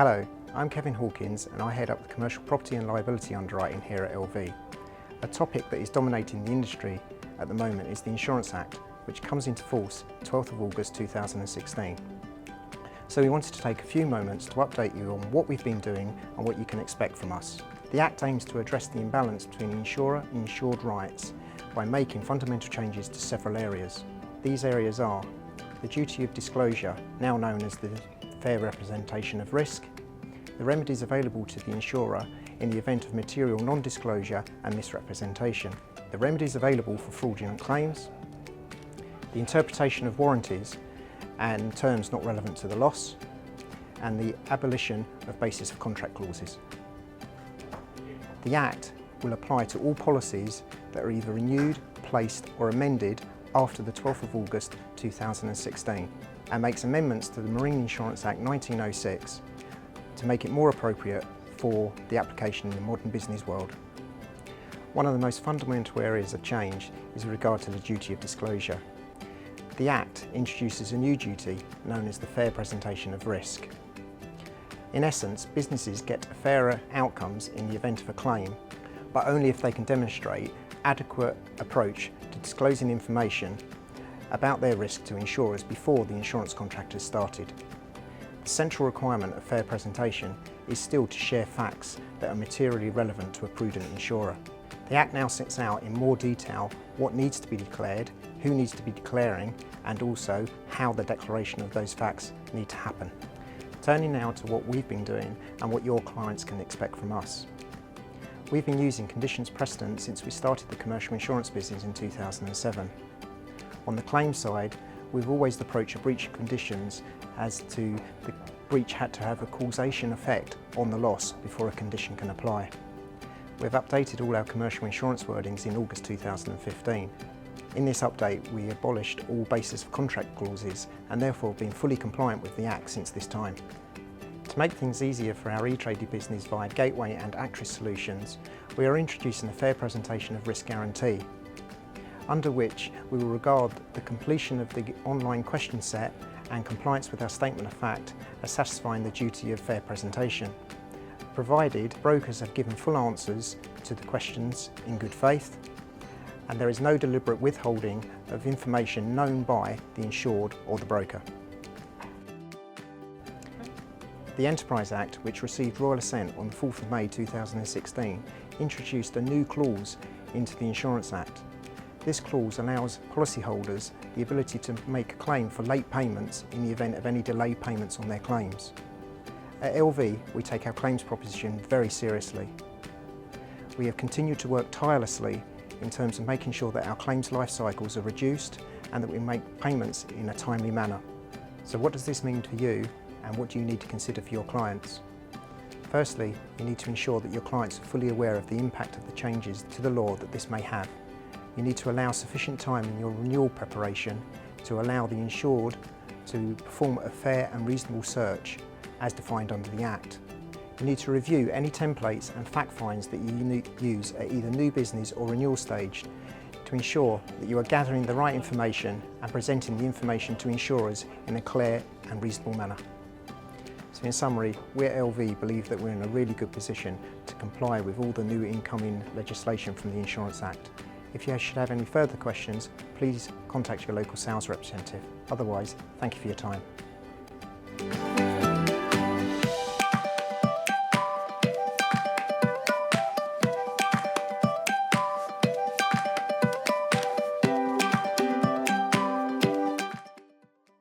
Hello, I'm Kevin Hawkins and I head up the Commercial Property and Liability Underwriting here at LV. A topic that is dominating the industry at the moment is the Insurance Act, which comes into force 12th of August 2016. So we wanted to take a few moments to update you on what we've been doing and what you can expect from us. The Act aims to address the imbalance between insurer and insured rights by making fundamental changes to several areas. These areas are the duty of disclosure, now known as the fair representation of risk, the remedies available to the insurer in the event of material non-disclosure and misrepresentation, the remedies available for fraudulent claims, the interpretation of warranties and terms not relevant to the loss, and the abolition of basis of contract clauses. The Act will apply to all policies that are either renewed, placed or amended after the 12th of August 2016 and makes amendments to the Marine Insurance Act 1906 to make it more appropriate for the application in the modern business world. One of the most fundamental areas of change is with regard to the duty of disclosure. The Act introduces a new duty known as the fair presentation of risk. In essence, businesses get fairer outcomes in the event of a claim, but only if they can demonstrate adequate approach to disclosing information about their risk to insurers before the insurance contract has started. The central requirement of fair presentation is still to share facts that are materially relevant to a prudent insurer. The Act now sets out in more detail what needs to be declared, who needs to be declaring, and also how the declaration of those facts need to happen. Turning now to what we've been doing and what your clients can expect from us. We've been using conditions precedent since we started the commercial insurance business in 2007. On the claim side, we've always approached a breach of conditions as to the breach had to have a causation effect on the loss before a condition can apply. We've updated all our commercial insurance wordings in August 2015. In this update, we abolished all basis of contract clauses and therefore been fully compliant with the Act since this time. To make things easier for our e-trading business via Gateway and Actress solutions, we are introducing a fair presentation of risk guarantee, under which we will regard the completion of the online question set and compliance with our statement of fact as satisfying the duty of fair presentation, provided brokers have given full answers to the questions in good faith and there is no deliberate withholding of information known by the insured or the broker. The Enterprise Act, which received Royal Assent on the 4th of May 2016, introduced a new clause into the Insurance Act. This clause allows policyholders the ability to make a claim for late payments in the event of any delayed payments on their claims. At LV, we take our claims proposition very seriously. We have continued to work tirelessly in terms of making sure that our claims life cycles are reduced and that we make payments in a timely manner. So what does this mean to you and what do you need to consider for your clients? Firstly, you need to ensure that your clients are fully aware of the impact of the changes to the law that this may have. You need to allow sufficient time in your renewal preparation to allow the insured to perform a fair and reasonable search as defined under the Act. You need to review any templates and fact finds that you use at either new business or renewal stage to ensure that you are gathering the right information and presenting the information to insurers in a clear and reasonable manner. So in summary, we at LV believe that we're in a really good position to comply with all the new incoming legislation from the Insurance Act. If you should have any further questions, please contact your local sales representative. Otherwise, thank you for your time.